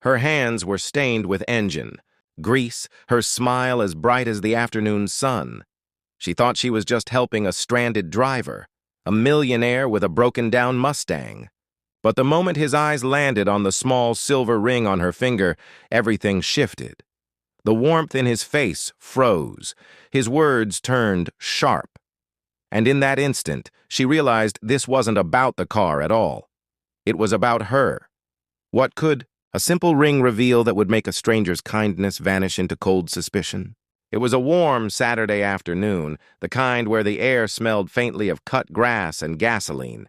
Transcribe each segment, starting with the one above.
Her hands were stained with engine, grease, her smile as bright as the afternoon sun. She thought she was just helping a stranded driver, a millionaire with a broken-down Mustang. But the moment his eyes landed on the small silver ring on her finger, everything shifted. The warmth in his face froze. His words turned sharp. And in that instant, she realized this wasn't about the car at all. It was about her. What could a simple ring reveal that would make a stranger's kindness vanish into cold suspicion? It was a warm Saturday afternoon, the kind where the air smelled faintly of cut grass and gasoline.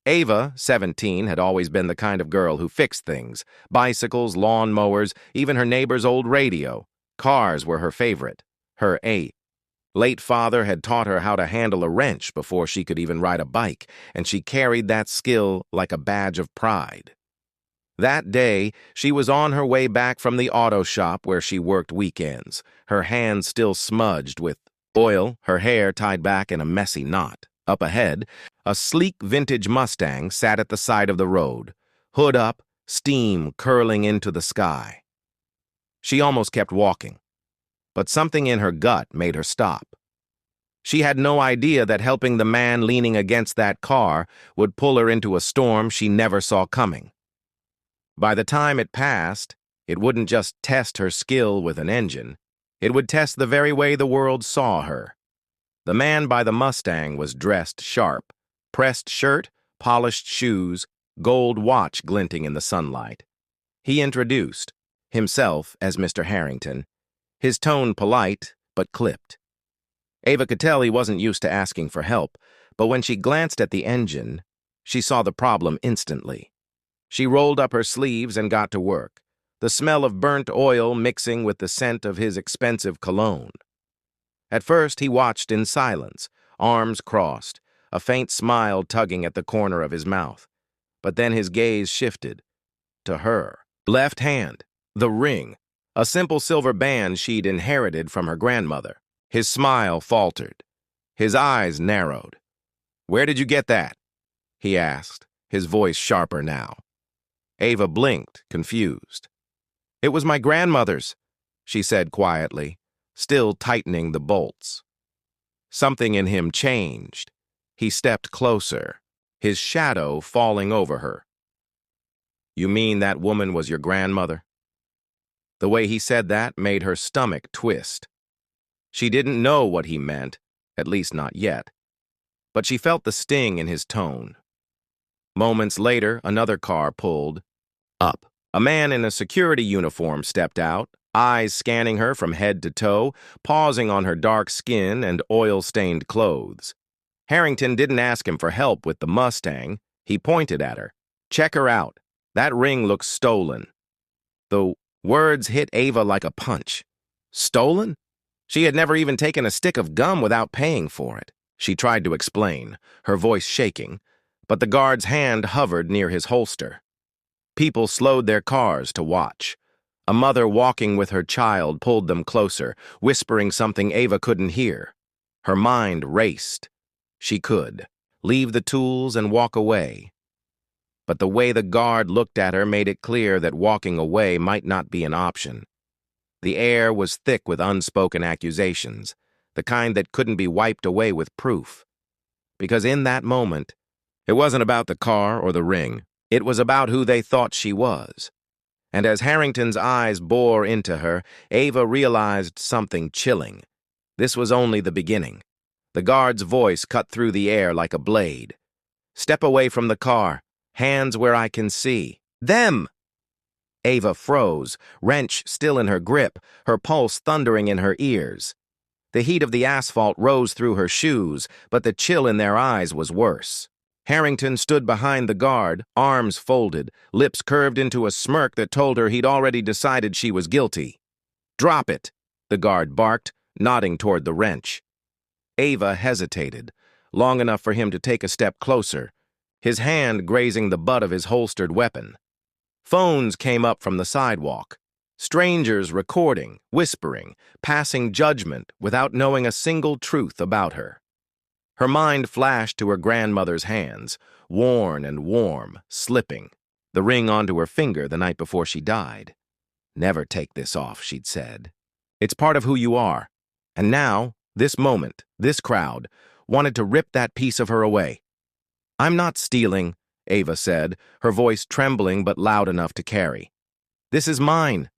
Ava, 17, had always been the kind of girl who fixed things: bicycles, lawn mowers, even her neighbor's old radio. Cars were her favorite, her late father had taught her how to handle a wrench before she could even ride a bike, and she carried that skill like a badge of pride. That day, she was on her way back from the auto shop where she worked weekends, her hands still smudged with oil, her hair tied back in a messy knot. Up ahead, a sleek vintage Mustang sat at the side of the road, hood up, steam curling into the sky. She almost kept walking, but something in her gut made her stop. She had no idea that helping the man leaning against that car would pull her into a storm she never saw coming. By the time it passed, it wouldn't just test her skill with an engine, it would test the very way the world saw her. The man by the Mustang was dressed sharp, pressed shirt, polished shoes, gold watch glinting in the sunlight. He introduced himself as Mr. Harrington, his tone polite but clipped. Ava could tell he wasn't used to asking for help, but when she glanced at the engine, she saw the problem instantly. She rolled up her sleeves and got to work, the smell of burnt oil mixing with the scent of his expensive cologne. At first, he watched in silence, arms crossed, a faint smile tugging at the corner of his mouth. But then his gaze shifted to her. Left hand, the ring, a simple silver band she'd inherited from her grandmother. His smile faltered. His eyes narrowed. "Where did you get that?" he asked, his voice sharper now. Ava blinked, confused. "It was my grandmother's," she said quietly, still tightening the bolts. Something in him changed. He stepped closer, his shadow falling over her. "You mean that woman was your grandmother?" The way he said that made her stomach twist. She didn't know what he meant, at least not yet, but she felt the sting in his tone. Moments later, another car pulled up. A man in a security uniform stepped out, eyes scanning her from head to toe, pausing on her dark skin and oil-stained clothes. Harrington didn't ask him for help with the Mustang. He pointed at her. "Check her out. That ring looks stolen." The words hit Ava like a punch. Stolen? She had never even taken a stick of gum without paying for it. She tried to explain, her voice shaking, but the guard's hand hovered near his holster. People slowed their cars to watch. A mother walking with her child pulled them closer, whispering something Ava couldn't hear. Her mind raced. She could leave the tools and walk away. But the way the guard looked at her made it clear that walking away might not be an option. The air was thick with unspoken accusations, the kind that couldn't be wiped away with proof. Because in that moment, it wasn't about the car or the ring. It was about who they thought she was. And as Harrington's eyes bore into her, Ava realized something chilling. This was only the beginning. The guard's voice cut through the air like a blade. "Step away from the car. Hands where I can see. Them!" Ava froze, wrench still in her grip, her pulse thundering in her ears. The heat of the asphalt rose through her shoes, but the chill in their eyes was worse. Harrington stood behind the guard, arms folded, lips curved into a smirk that told her he'd already decided she was guilty. "Drop it," the guard barked, nodding toward the wrench. Ava hesitated, long enough for him to take a step closer, his hand grazing the butt of his holstered weapon. Phones came up from the sidewalk. Strangers recording, whispering, passing judgment without knowing a single truth about her. Her mind flashed to her grandmother's hands, worn and warm, slipping. the ring onto her finger the night before she died. "Never take this off," she'd said. "It's part of who you are." And now, this moment, this crowd, wanted to rip that piece of her away. "I'm not stealing," Ava said, her voice trembling but loud enough to carry. "This is mine."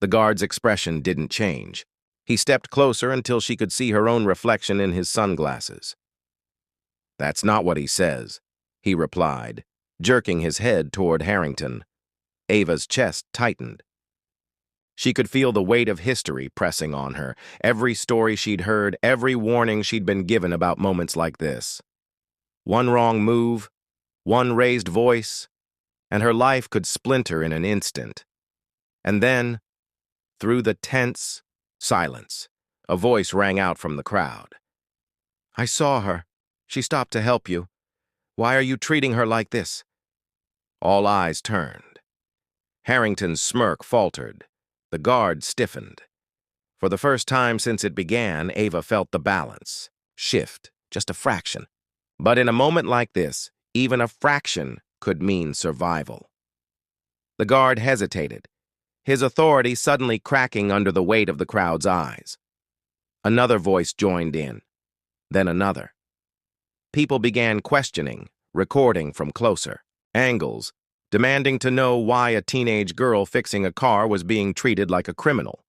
The guard's expression didn't change. He stepped closer until she could see her own reflection in his sunglasses. "That's not what he says," he replied, jerking his head toward Harrington. Ava's chest tightened. She could feel the weight of history pressing on her, every story she'd heard, every warning she'd been given about moments like this. One wrong move, one raised voice, and her life could splinter in an instant. And then, through the tense silence, a voice rang out from the crowd. "I saw her. She stopped to help you. Why are you treating her like this?" All eyes turned. Harrington's smirk faltered. The guard stiffened. For the first time since it began, Ava felt the balance shift, just a fraction. But in a moment like this, even a fraction could mean survival. The guard hesitated, his authority suddenly cracking under the weight of the crowd's eyes. Another voice joined in, then another. People began questioning, recording from closer angles, demanding to know why a teenage girl fixing a car was being treated like a criminal.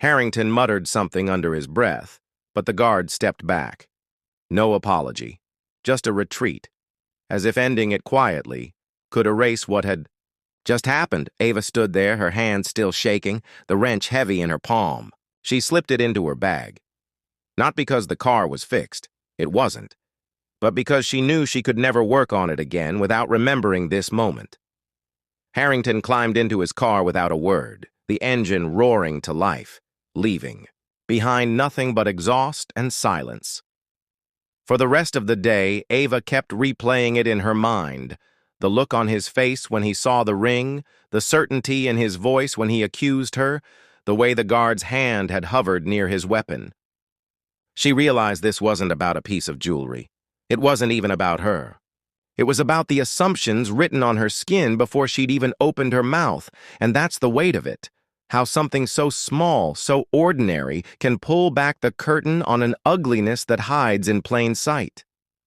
Harrington muttered something under his breath, but the guard stepped back. No apology, just a retreat, as if ending it quietly could erase what had just happened. Ava stood there, her hands still shaking, the wrench heavy in her palm. She slipped it into her bag. Not because the car was fixed, it wasn't, but because she knew she could never work on it again without remembering this moment. Harrington climbed into his car without a word, the engine roaring to life, leaving behind nothing but exhaust and silence. For the rest of the day, Ava kept replaying it in her mind, the look on his face when he saw the ring, the certainty in his voice when he accused her, the way the guard's hand had hovered near his weapon. She realized this wasn't about a piece of jewelry. It wasn't even about her. It was about the assumptions written on her skin before she'd even opened her mouth, and that's the weight of it. How something so small, so ordinary, can pull back the curtain on an ugliness that hides in plain sight.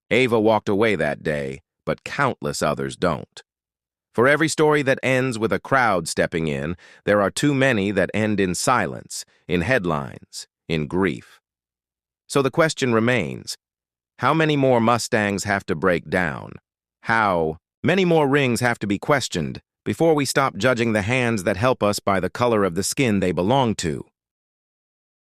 Ava walked away that day, but countless others don't. For every story that ends with a crowd stepping in, there are too many that end in silence, in headlines, in grief. So the question remains, how many more Mustangs have to break down? How many more rings have to be questioned before we stop judging the hands that help us by the color of the skin they belong to?